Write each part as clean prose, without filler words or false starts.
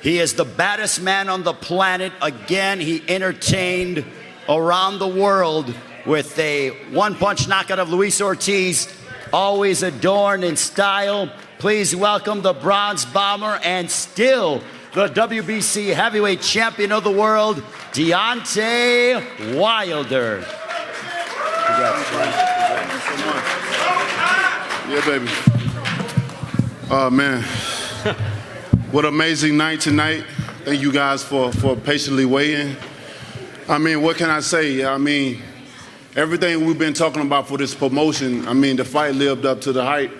He is the baddest man on the planet. Again, he entertained around the world with a one-punch knockout of Luis Ortiz, always adorned in style. Please welcome the Bronze Bomber and still the WBC heavyweight champion of the world, Deontay Wilder. Yeah, baby. Oh, man. What an amazing night tonight. Thank you guys for patiently waiting. I mean, what can I say? I mean, everything we've been talking about for this promotion, I mean, the fight lived up to the hype.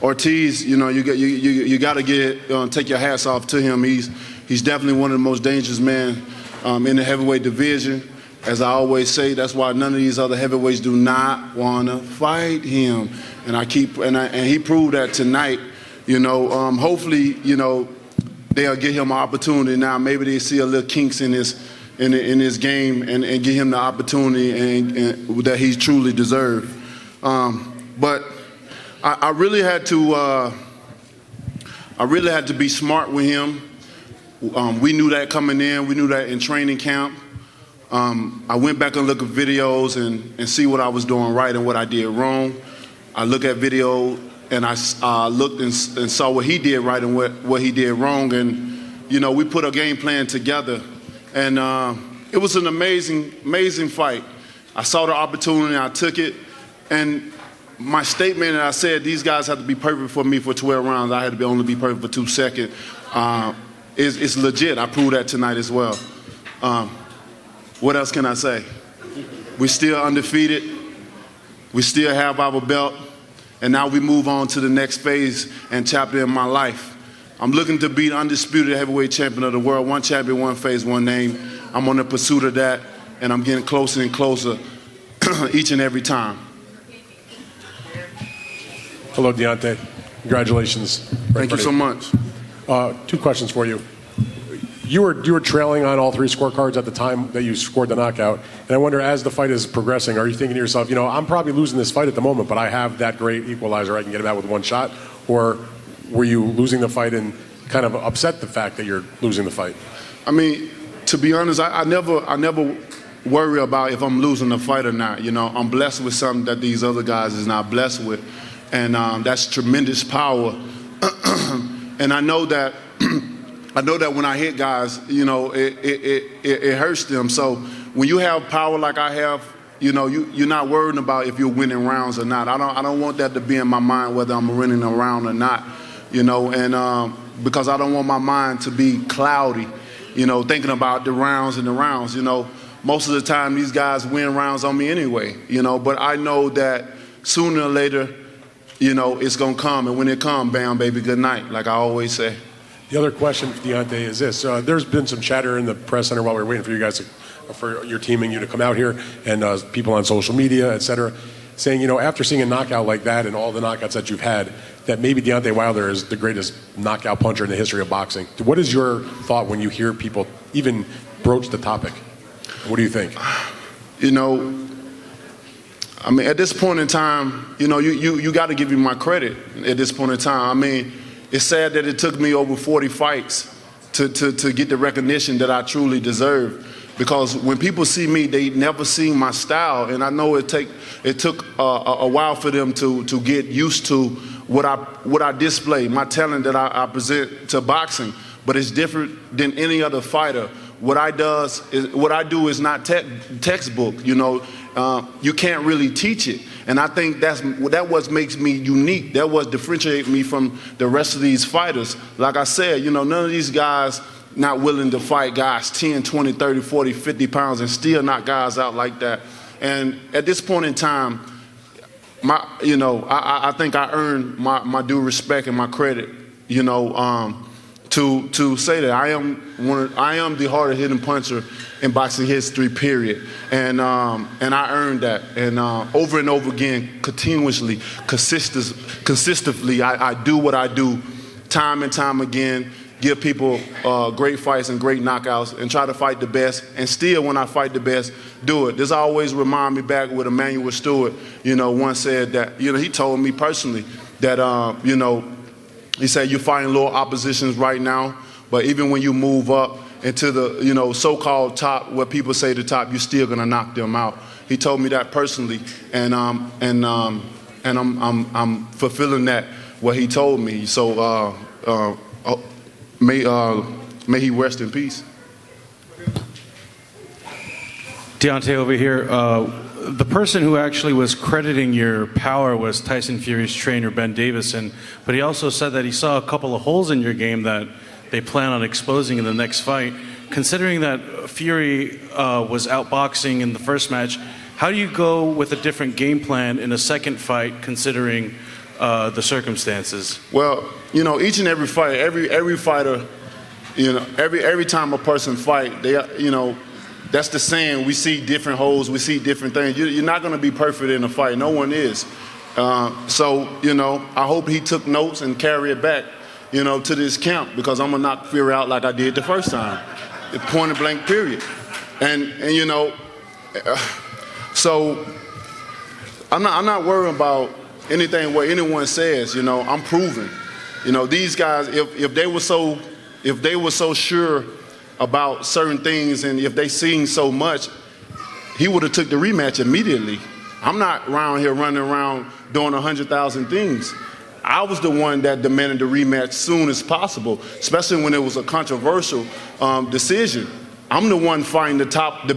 Ortiz, you know, you got to take your hats off to him. He's definitely one of the most dangerous men in the heavyweight division. As I always say, that's why none of these other heavyweights do not want to fight him. And he proved that tonight. You know, hopefully, you know, they'll give him an opportunity now. Maybe they see a little kinks in his game and give him the opportunity and that he truly deserved. But I really had to be smart with him. We knew that coming in. We knew that in training camp. I went back and looked at videos and see what I was doing right and what I did wrong. I look at video and I looked and saw what he did right and what he did wrong. And, you know, we put a game plan together. And it was an amazing, amazing fight. I saw the opportunity, I took it. And my statement that I said, these guys have to be perfect for me for 12 rounds. I had to only be perfect for 2 seconds. It's legit. I proved that tonight as well. What else can I say? We're still undefeated. We still have our belt. And now we move on to the next phase and chapter in my life. I'm looking to be the undisputed heavyweight champion of the world. One champion, one phase, one name. I'm on the pursuit of that, and I'm getting closer and closer each and every time. Hello, Deontay. Congratulations. Thank you so much. 2 questions for you. You were trailing on all 3 scorecards at the time that you scored the knockout, and I wonder, as the fight is progressing, are you thinking to yourself, you know, I'm probably losing this fight at the moment, but I have that great equalizer, I can get him out with 1 shot? Or were you losing the fight and kind of upset the fact that you're losing the fight? I mean, to be honest, I never worry about if I'm losing the fight or not. You know, I'm blessed with something that these other guys is not blessed with, and that's tremendous power. And I know that when I hit guys, you know, it hurts them. So when you have power like I have, you know, you're not worrying about if you're winning rounds or not. I don't want that to be in my mind whether I'm winning a round or not, you know, and because I don't want my mind to be cloudy, you know, thinking about the rounds and the rounds. You know, most of the time these guys win rounds on me anyway, you know, but I know that sooner or later, you know, it's going to come, and when it comes, bam, baby, good night, like I always say. The other question for Deontay is this. There's been some chatter in the press center while we were waiting for you guys, for your team and you to come out here, and people on social media, et cetera, saying, you know, after seeing a knockout like that and all the knockouts that you've had, that maybe Deontay Wilder is the greatest knockout puncher in the history of boxing. What is your thought when you hear people even broach the topic? What do you think? You know, I mean, at this point in time, you know, you got to give me my credit at this point in time. I mean, it's sad that it took me over 40 fights to get the recognition that I truly deserve. Because when people see me, they never seen my style, and I know it took a while for them to get used to what I display, my talent that I present to boxing. But it's different than any other fighter. What I do is not textbook. You know, you can't really teach it, and I think that what makes me unique. That what differentiates me from the rest of these fighters. Like I said, you know, none of these guys not willing to fight guys 10, 20, 30, 40, 50 pounds and still knock guys out like that. And at this point in time, I think I earned my due respect and my credit. You know. To say that I am the hardest hitting puncher in boxing history, period, and I earned that, and over and over again, consistently, I do what I do, time and time again, give people great fights and great knockouts, and try to fight the best, and still, when I fight the best, do it. This always remind me back with Emmanuel Stewart, you know, once said that, you know, he told me personally that, you know, he said, you're fighting little oppositions right now, But even when you move up into the so-called top, what people say the top, you're still gonna knock them out. He told me that personally, and I'm fulfilling that what he told me. So may he rest in peace. Deontay over here. The person who actually was crediting your power was Tyson Fury's trainer, Ben Davison, but he also said that he saw a couple of holes in your game that they plan on exposing in the next fight. Considering that Fury was outboxing in the first match, how do you go with a different game plan in a second fight, considering the circumstances? Well, each and every fight, every fighter, every time a person fight, they, that's the saying. We see different holes, we see different things. You're not going to be perfect in a fight. No one is. So, I hope he took notes and carry it back, to this camp, because I'm going to knock Fury out like I did the first time. Point blank, period. And so I'm not worried about anything what anyone says. I'm proven. These guys, if they were so sure about certain things, and if they seen so much, he would have took the rematch immediately. I'm not around here running around doing 100,000 things. I was the one that demanded the rematch soon as possible, especially when it was a controversial decision. I'm the one fighting the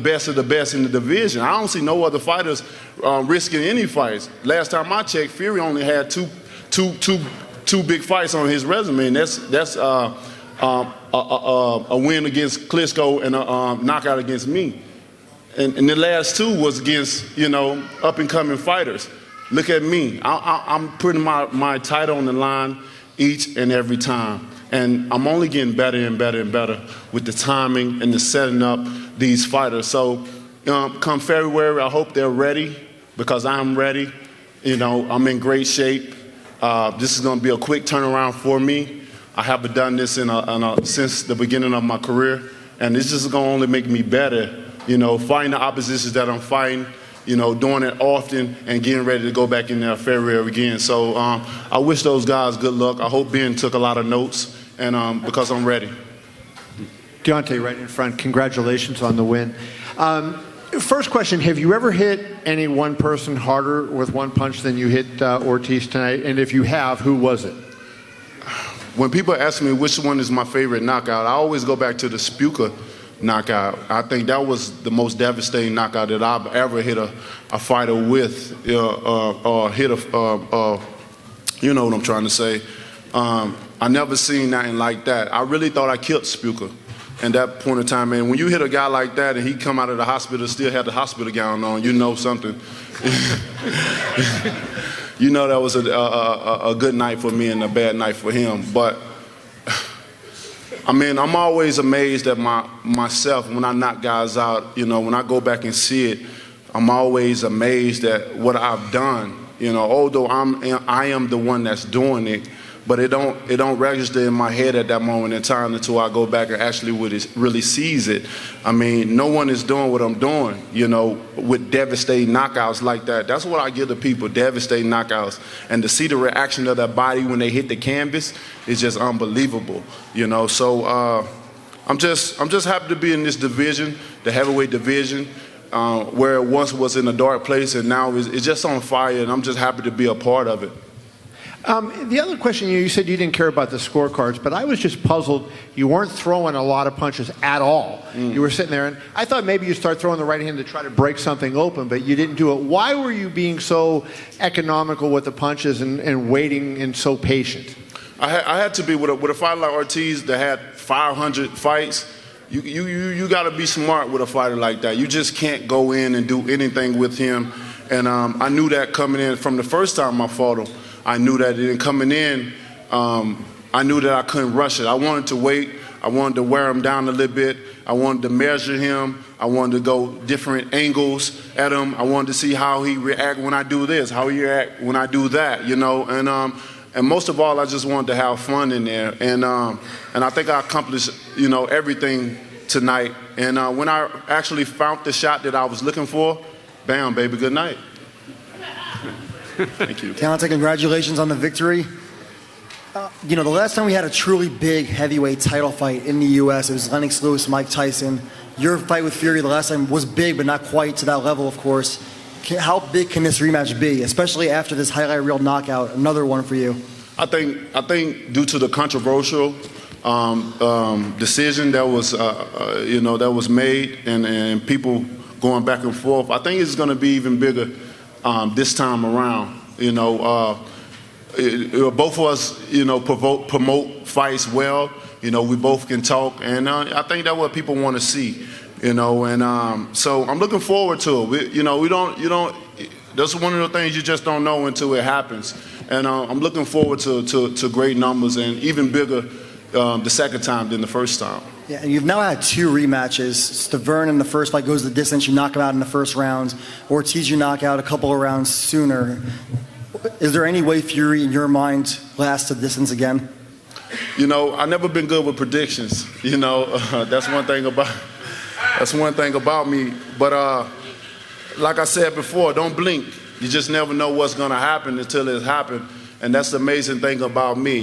best of the best in the division. I don't see no other fighters risking any fights. Last time I checked, Fury only had two big fights on his resume, and that's a win against Klitschko and a knockout against me. And the last two was against, up-and-coming fighters. Look at me. I'm putting my title on the line each and every time. And I'm only getting better and better and better with the timing and the setting up these fighters. So come February, I hope they're ready, because I'm ready. I'm in great shape. This is going to be a quick turnaround for me. I haven't done this since the beginning of my career, and this is going to only make me better, fighting the oppositions that I'm fighting, doing it often and getting ready to go back in there February again. So I wish those guys good luck. I hope Ben took a lot of notes, and because I'm ready. Deontay, right in front, congratulations on the win. First question, have you ever hit any one person harder with one punch than you hit Ortiz tonight? And if you have, who was it? When people ask me which one is my favorite knockout, I always go back to the Spuka knockout. I think that was the most devastating knockout that I've ever hit a fighter with, or hit you know what I'm trying to say. I never seen nothing like that. I really thought I killed Spuka at that point in time, man. When you hit a guy like that and he come out of the hospital, still had the hospital gown on, something. That was a good night for me and a bad night for him. But I'm always amazed at myself when I knock guys out. When I go back and see it, I'm always amazed at what I've done. Although I am the one that's doing it, but it don't register in my head at that moment in time until I go back and actually really sees it. No one is doing what I'm doing, with devastating knockouts like that. That's what I give to people, devastating knockouts. And to see the reaction of their body when they hit the canvas is just unbelievable, So I'm just happy to be in this division, the heavyweight division, where it once was in a dark place and now it's just on fire, and I'm just happy to be a part of it. The other question, you said you didn't care about the scorecards, but I was just puzzled. You weren't throwing a lot of punches at all. You were sitting there, and I thought maybe you'd start throwing the right hand to try to break something open, but you didn't do it. Why were you being so economical with the punches and waiting and so patient? I had to be with a fighter like Ortiz that had 500 fights. You got to be smart with a fighter like that. You just can't go in and do anything with him. And I knew that coming in from the first time I fought him. I knew that. And coming in, I knew that I couldn't rush it. I wanted to wait. I wanted to wear him down a little bit. I wanted to measure him. I wanted to go different angles at him. I wanted to see how he react when I do this, how he react when I do that, And most of all, I just wanted to have fun in there. And I think I accomplished, everything tonight. And when I actually found the shot that I was looking for, bam, baby, good night. Thank you. Deontay, congratulations on the victory. You know, the last time we had a truly big heavyweight title fight in the U.S., it was Lennox Lewis, Mike Tyson. Your fight with Fury the last time was big, but not quite to that level, of course. How big can this rematch be, especially after this highlight reel knockout, another one for you? I think due to the controversial decision that was that was made and people going back and forth, I think it's going to be even bigger this time around. Both of us, promote fights well. We both can talk, and I think that's what people want to see. So I'm looking forward to it. We don't. That's one of the things you just don't know until it happens. And I'm looking forward to great numbers and even bigger the second time than the first time. Yeah, and you've now had 2 rematches. Stavern in the first fight goes the distance. You knock him out in the first round. Ortiz, you knock out a couple of rounds sooner. Is there any way Fury, in your mind, lasts the distance again? I've never been good with predictions. That's one thing about me. But like I said before, don't blink. You just never know what's going to happen until it's happened. And that's the amazing thing about me,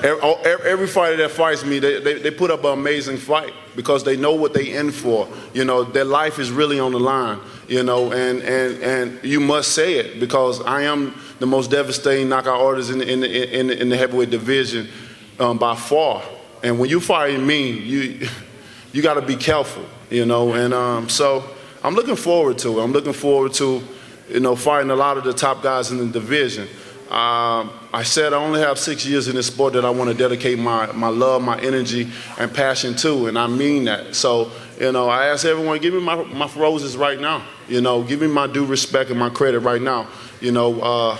Every fighter that fights me, they put up an amazing fight because they know what they in for. Their life is really on the line, and you must say it because I am the most devastating knockout artist in the heavyweight division by far. And when you fight me, you got to be careful, and so I'm looking forward to it. I'm looking forward to, fighting a lot of the top guys in the division. I said I only have 6 years in this sport that I want to dedicate my love, my energy, and passion to, and I mean that. So, I ask everyone, give me my roses right now. Give me my due respect and my credit right now. I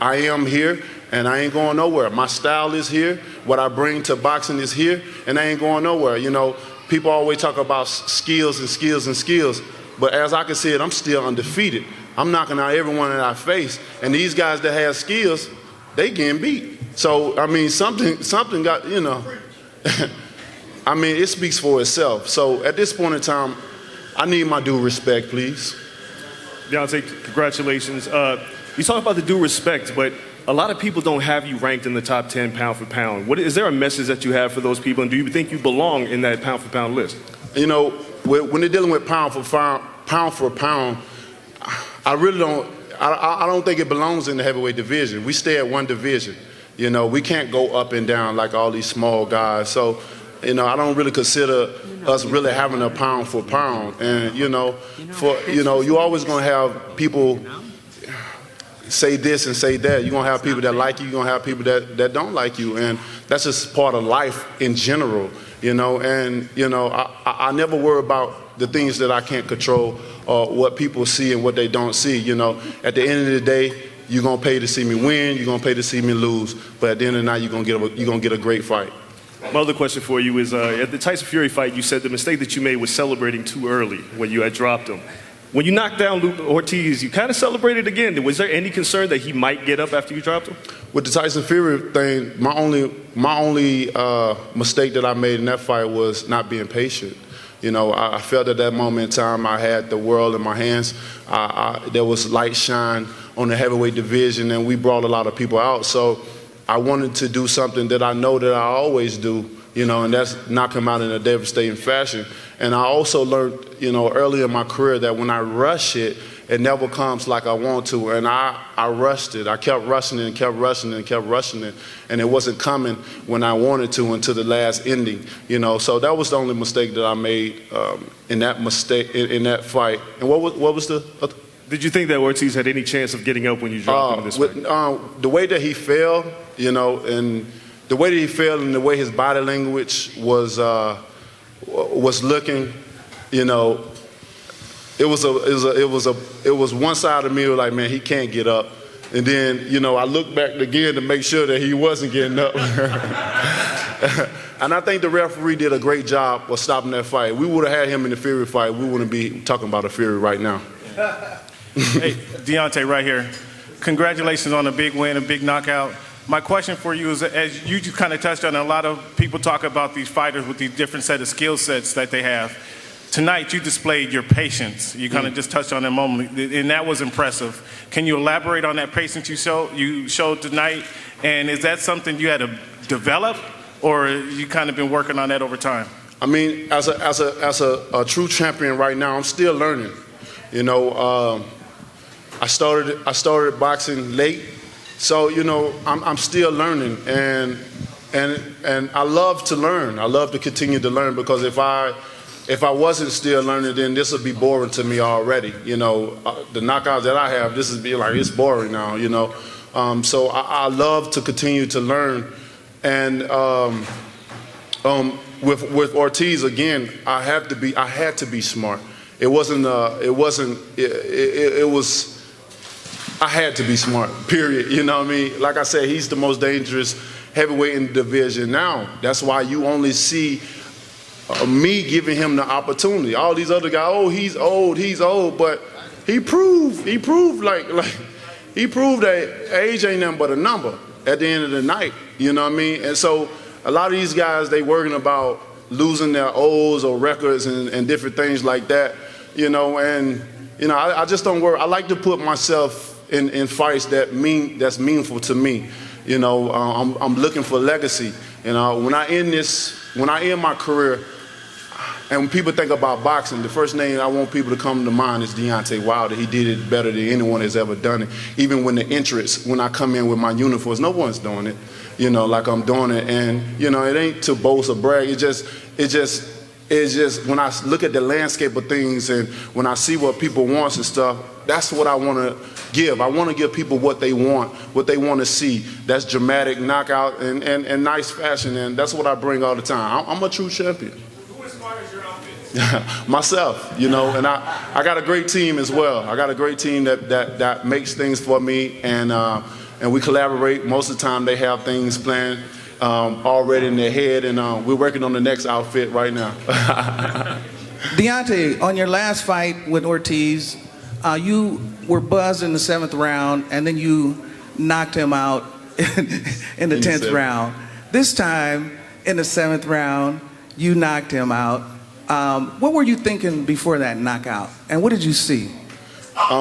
am here, and I ain't going nowhere. My style is here. What I bring to boxing is here, and I ain't going nowhere. People always talk about skills and skills and skills, but as I can see it, I'm still undefeated. I'm knocking out everyone in our face, and these guys that have skills, they getting beat. So I mean, something got, I mean, it speaks for itself. So at this point in time, I need my due respect, please. Deontay, congratulations. You talk about the due respect, but a lot of people don't have you ranked in the top 10 pound for pound. Is there a message that you have for those people, and do you think you belong in that pound for pound list? When they're dealing with pound for pound, I really don't. I don't think it belongs in the heavyweight division. We stay at one division. We can't go up and down like all these small guys. So, I don't really consider us really having a pound for pound. And you're always gonna have people say this and say that. You're gonna have people that like you. You're gonna have people that don't like you, and that's just part of life in general. I never worry about the things that I can't control or what people see and what they don't see. At the end of the day, you're gonna pay to see me win. You're gonna pay to see me lose. But at the end of the night, you're gonna get a great fight. My other question for you is, at the Tyson Fury fight, you said the mistake that you made was celebrating too early when you had dropped him. When you knocked down Ortiz, you kind of celebrated again. Was there any concern that he might get up after you dropped him? With the Tyson Fury thing, my only mistake that I made in that fight was not being patient. I felt at that moment in time I had the world in my hands. There was light shine on the heavyweight division, and we brought a lot of people out. So I wanted to do something that I know that I always do, and that's knock him out in a devastating fashion. And I also learned, early in my career that when I rush it, it never comes like I want to. And I rushed it. I kept rushing it and kept rushing it and kept rushing it. And it wasn't coming when I wanted to until the last ending, So that was the only mistake that I made in that fight. And what was the other? Did you think that Ortiz had any chance of getting up when you dropped him in this fight? The way that he fell, and the way that he fell and the way his body language was looking, it was one side of me was like, man, he can't get up. And then, I looked back again to make sure that he wasn't getting up. And I think the referee did a great job of stopping that fight. We would have had him in the Fury fight. We wouldn't be talking about a Fury right now. Hey, Deontay, right here. Congratulations on a big win, a big knockout. My question for you is, as you just kind of touched on, a lot of people talk about these fighters with these different set of skill sets that they have. Tonight, you displayed your patience. You kind of just touched on that moment, and that was impressive. Can you elaborate on that patience you showed tonight? And is that something you had to develop, or you kind of been working on that over time? I mean, as a true champion right now, I'm still learning. You know, I started boxing late, so you know I'm still learning, and I love to learn. I love to continue to learn, because if I wasn't still learning, then this would be boring to me already. You know, the knockouts that I have, this would be like, it's boring now. You know, so I love to continue to learn, and with Ortiz again, I had to be smart. It was. I had to be smart. Period. You know what I mean? Like I said, he's the most dangerous heavyweight in the division now. That's why you only see me giving him the opportunity. All these other guys, oh, he's old, but he proved that age ain't nothing but a number at the end of the night. You know what I mean? And so a lot of these guys, they working about losing their O's or records and different things like that. You know, and you know, I just don't worry. I like to put myself in fights that's meaningful to me. You know, I'm looking for legacy. You know, when I end my career, and when people think about boxing, the first name I want people to come to mind is Deontay Wilder. He did it better than anyone has ever done it. Even when the entrance, when I come in with my uniforms, no one's doing it, you know, like I'm doing it. And, you know, it ain't to boast or brag. It's just when I look at the landscape of things and when I see what people want and stuff, that's what I want to give. I want to give people what they want to see. That's dramatic knockout and nice fashion, and that's what I bring all the time. I'm a true champion. Who inspires your outfit? Myself, you know, and I got a great team as well. I got a great team that makes things for me, and we collaborate. Most of the time they have things planned already in their head, and we're working on the next outfit right now. Deontay, on your last fight with Ortiz, you were buzzed in the 7th round, and then you knocked him out in the 10th round. This time, in the 7th round, you knocked him out. What were you thinking before that knockout, and what did you see?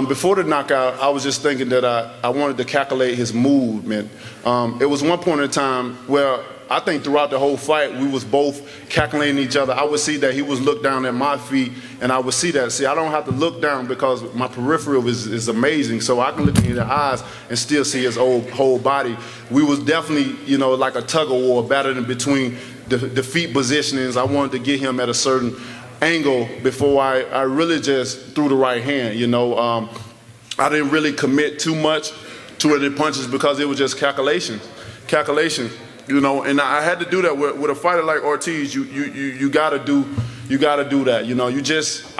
Before the knockout, I was just thinking that I wanted to calculate his movement. It was one point in time where I think throughout the whole fight, we was both calculating each other. I would see that he was looked down at my feet, and I would see that. See, I don't have to look down because my peripheral is amazing, so I can look in the eyes and still see his whole body. We was definitely, you know, like a tug-of-war, battling between the feet positionings. I wanted to get him at a certain angle before I really just threw the right hand, you know. I didn't really commit too much to any punches because it was just calculation, you know. And I had to do that with a fighter like Ortiz. You gotta do that, you know. You just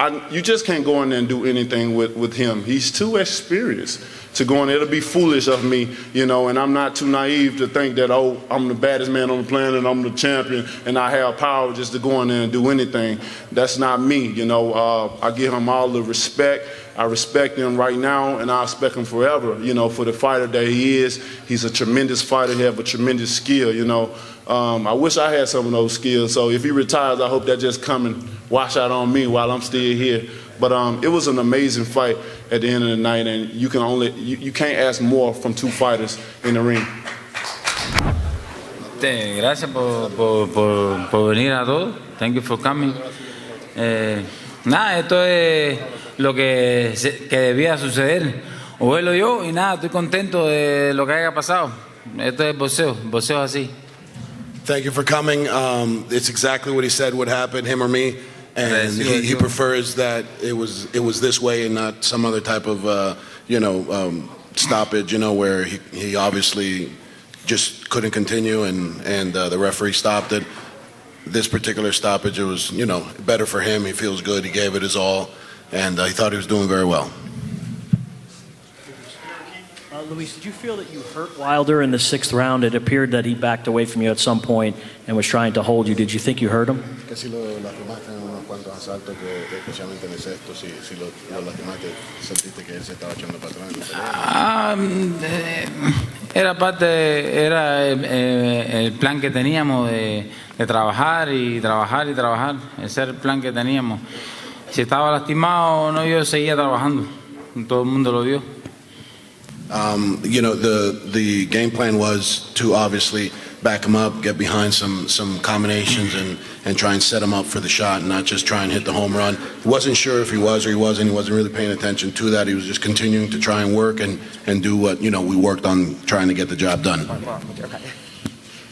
can't go in there and do anything with him. He's too experienced to go in there. It'll be foolish of me, you know, and I'm not too naive to think that, oh, I'm the baddest man on the planet and I'm the champion and I have power just to go in there and do anything. That's not me, you know. I give him all the respect. I respect him right now, and I respect him forever, you know, for the fighter that he is. He's a tremendous fighter. He has a tremendous skill, you know. I wish I had some of those skills. So if he retires, I hope that just come and wash out on me while I'm still here. But it was an amazing fight at the end of the night, and you can't ask more from two fighters in the ring. Gracias por venir a todos. Thank you for coming. Nada, esto es lo que debía suceder. O verlo yo y nada, estoy contento de lo que haya pasado. Esto es boxeo así. Thank you for coming. It's exactly what he said would happen, him or me. And he prefers that it was this way and not some other type of stoppage, you know, where he obviously just couldn't continue and the referee stopped it. This particular stoppage, it was, you know, better for him. He feels good. He gave it his all, and he thought he was doing very well. Luis, did you feel that you hurt Wilder in the 6th round? It appeared that he backed away from you at some point and was trying to hold you. Did you think you hurt him? Era el plan que teníamos de trabajar y trabajar y trabajar. Ese era el plan que teníamos. si estaba lastimado o no, yo seguía trabajando. Todo el mundo lo vio. You know, the game plan was to obviously back him up, get behind some combinations, and try and set him up for the shot, and not just try and hit the home run. He wasn't sure if he was or he wasn't. He wasn't really paying attention to that. He was just continuing to try and work and do what, you know, we worked on trying to get the job done.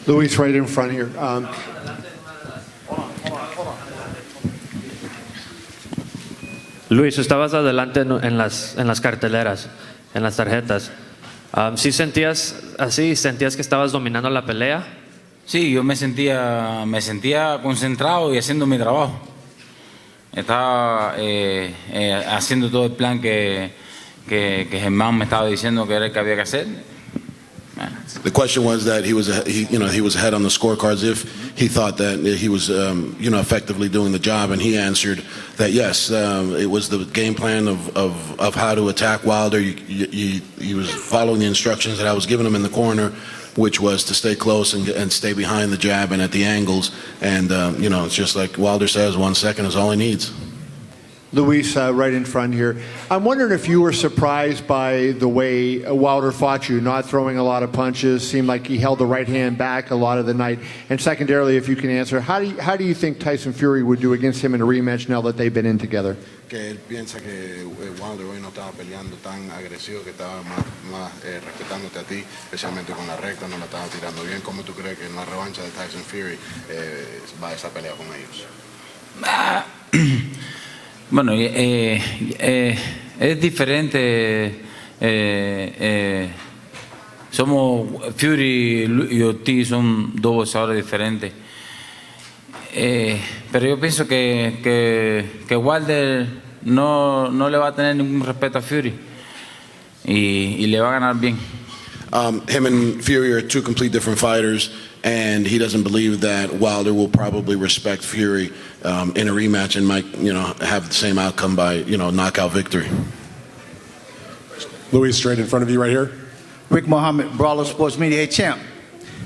Luis, right in front here. Luis, estabas adelante en las carteleras, en las tarjetas. ¿Sí sentías así? ¿Sentías que estabas dominando la pelea? Sí, yo me sentía concentrado y haciendo mi trabajo. Estaba haciendo todo el plan que Germán me estaba diciendo que era el que había que hacer. The question was that he was ahead on the scorecards if he thought that he was effectively doing the job, and he answered that yes, it was the game plan of how to attack Wilder. He was following the instructions that I was giving him in the corner, which was to stay close and stay behind the jab and at the angles, and it's just like Wilder says, 1 second is all he needs. Luis, right in front here. I'm wondering if you were surprised by the way Wilder fought you, not throwing a lot of punches. Seemed like he held the right hand back a lot of the night. And secondarily, if you can answer, how do you think Tyson Fury would do against him in a rematch now that they've been in together? Que él piensa que Wilder hoy no estaba peleando tan agresivo, que estaba más respetándote a ti, especialmente con la recta, no la estaba tirando bien. ¿Cómo tú crees que en la revancha de Tyson Fury va esa pelea con ellos? Bueno, es diferente. Somos Fury y Ortiz, son dos boxeadores diferentes. Pero yo pienso que Wilder no le va a tener ningún respeto a Fury y le va a ganar bien. Him and Fury are two complete different fighters, and he doesn't believe that Wilder will probably respect Fury in a rematch and might, have the same outcome by, knockout victory. Luis, straight in front of you right here. Rick Mohammed, Brawler Sports Media. Hey, champ,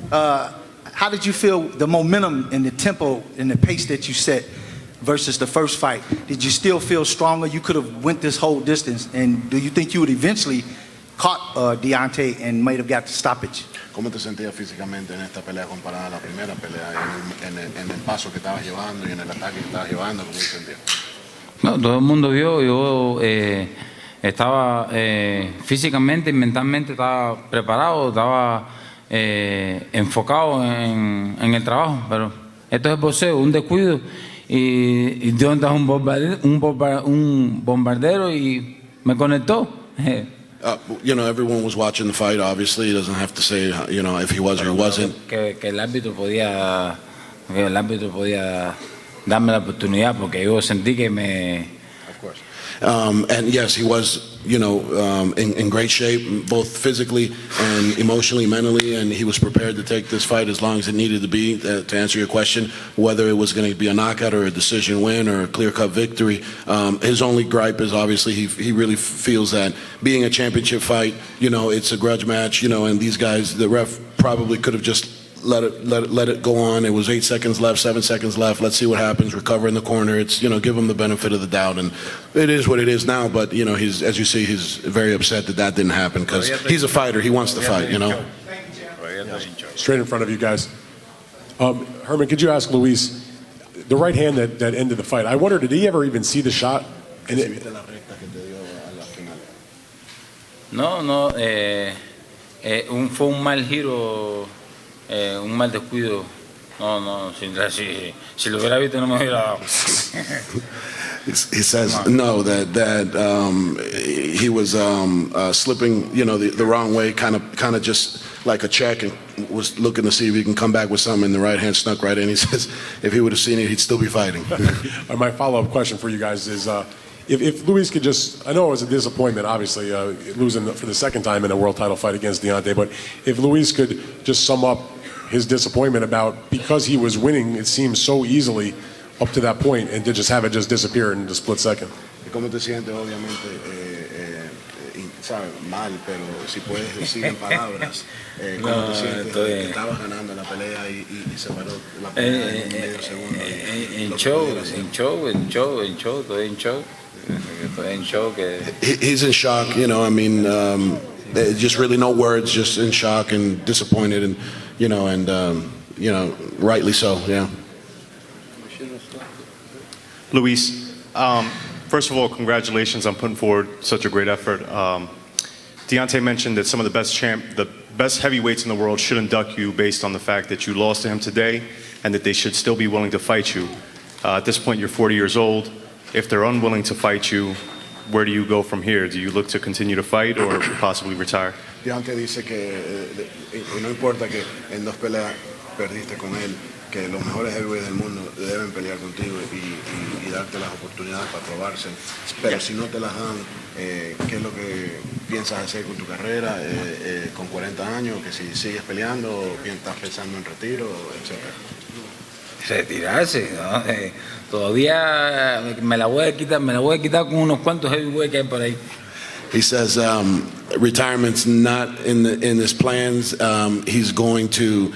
how did you feel the momentum and the tempo and the pace that you set versus the first fight? Did you still feel stronger? You could have went this whole distance, and do you think you would eventually caught Deontay and might have got the stoppage? ¿Cómo te sentías físicamente en esta pelea comparada a la primera pelea, en el paso que estabas llevando y en el ataque que estabas llevando? ¿Cómo te sentías? No, todo el mundo vio, yo estaba físicamente y mentalmente estaba preparado, estaba enfocado en el trabajo, pero esto es boxeo, un descuido y Deontay es un bombardero y me conectó. Everyone was watching the fight. Obviously, he doesn't have to say, if he was or wasn't. Que el árbitro podía darme la oportunidad porque yo sentí que me. Of course. And yes, he was, in great shape, both physically and emotionally, mentally, and he was prepared to take this fight as long as it needed to be. To answer your question, whether it was going to be a knockout or a decision win or a clear-cut victory, his only gripe is obviously he really feels that being a championship fight, it's a grudge match, and these guys, the ref probably could have just let it go on. It was 8 seconds left, 7 seconds left. Let's see what happens. Recover in the corner. It's give him the benefit of the doubt, and it is what it is now. But he's, as you see, he's very upset that didn't happen because he's a fighter. He wants to fight. Straight in front of you guys. Herman, could you ask Luis the right hand that ended the fight? I wonder, did he ever even see the shot? No, fue un mal giro. Un mal descuido. No, si lo hubiera visto no me hubiera dado. He says no, that he was slipping, the wrong way, kind of just like a check, and was looking to see if he can come back with something, and the right hand snuck right in. He says if he would have seen it, he'd still be fighting. My follow-up question for you guys is, if Luis could just, I know it was a disappointment, obviously, losing for the second time in a world title fight against Deontay, but if Luis could just sum up his disappointment about, because he was winning, it seems so easily up to that point, and to just have it just disappear in a split second. ¿Cómo te sientes, obviamente, ¿sabes? Mal, pero si puedes decir en palabras cómo te sientes, que estabas ganando la pelea y se paró la pelea en medio segundo. En show. He's in shock, you know, I mean, just really no words, just in shock and disappointed, and, you know, rightly so, yeah. Luis, first of all, congratulations on putting forward such a great effort. Deontay mentioned that some of the best heavyweights in the world should induct you based on the fact that you lost to him today and that they should still be willing to fight you. At this point, you're 40 years old. If they're unwilling to fight you, where do you go from here? Do you look to continue to fight or possibly retire? Deontay dice que no importa que en 2 peleas perdiste con él, que los mejores heavyweights del mundo deben pelear contigo y darte las oportunidades para probarse. Pero si no te las dan, ¿qué es lo que piensas hacer con tu carrera con 40 años? Que si sigues peleando o estás pensando en retiro, etcétera. Retirarse, ¿no? Todavía me la voy a quitar con unos cuantos heavyweights que hay por ahí. He says retirement's not in his plans. He's going to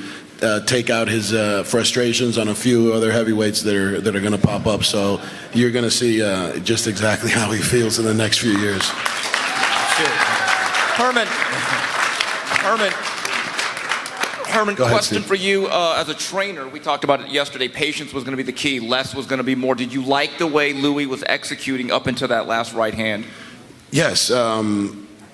take out his frustrations on a few other heavyweights that are going to pop up. So you're going to see just exactly how he feels in the next few years. Herman, Go ahead, question Steve. for you as a trainer. We talked about it yesterday. Patience was going to be the key. Less was going to be more. Did you like the way Louis was executing up into that last right hand? Yes,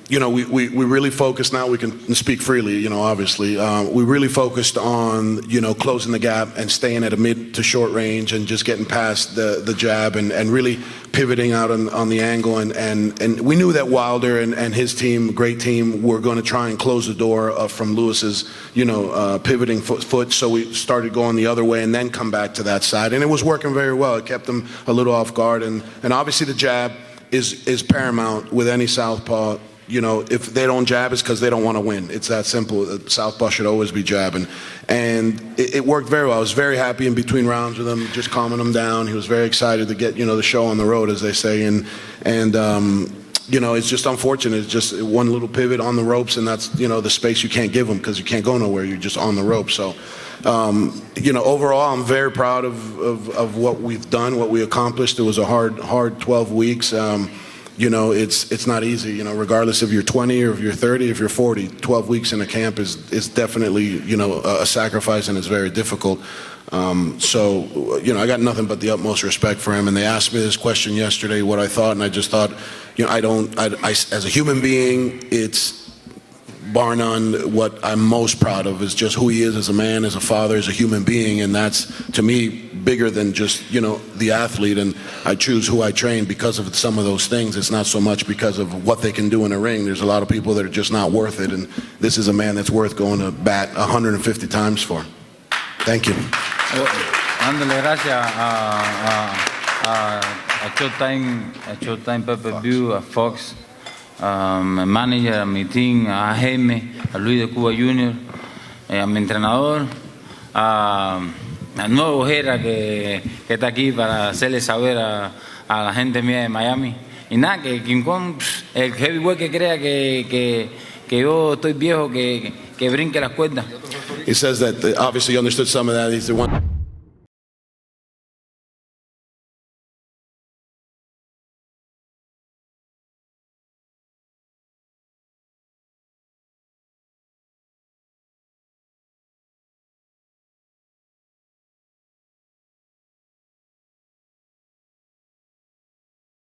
you know, we really focused, now we can speak freely, you know, obviously. We really focused on, you know, closing the gap and staying at a mid to short range and just getting past the jab and really pivoting out on the angle. And we knew that Wilder and his team, great team, were going to try and close the door from Lewis's, you know, pivoting foot. So we started going the other way and then come back to that side. And it was working very well. It kept them a little off guard. And obviously the jab is paramount with any southpaw. You know, if they don't jab, it's because they don't want to win. It's that simple. Southpaw should always be jabbing. And it worked very well. I was very happy in between rounds with him, just calming him down. He was very excited to get, you know, the show on the road, as they say. And you know, it's just unfortunate. It's just one little pivot on the ropes, and that's, you know, the space you can't give him because you can't go nowhere. You're just on the rope. So, you know, overall, I'm very proud of what we've done, what we accomplished. It was a hard 12 weeks. You know, it's not easy, you know, regardless if you're 20 or if you're 30, if you're 40, 12 weeks in a camp is definitely, you know, a sacrifice, and it's very difficult. So, you know, I got nothing but the utmost respect for him. And they asked me this question yesterday, what I thought, and I just thought, you know, I as a human being, it's bar none, what I'm most proud of is just who he is as a man, as a father, as a human being. And that's, to me, bigger than just, you know, the athlete. And I choose who I train because of some of those things. It's not so much because of what they can do in a ring. There's a lot of people that are just not worth it. And this is a man that's worth going to bat 150 times for. Thank you. Dándole gracias a Showtime Pay-Per-View, a Fox, a mi manager, a mi team, a Jaime, a Luis de Cuba Jr., a mi entrenador, al nuevo Ojera que está aquí para hacerle saber a la gente mía de Miami. Y nada, que King Kong, el heavyweight que crea que yo estoy viejo, que brinque las cuerdas. He says that obviously you understood some of that. He's the one.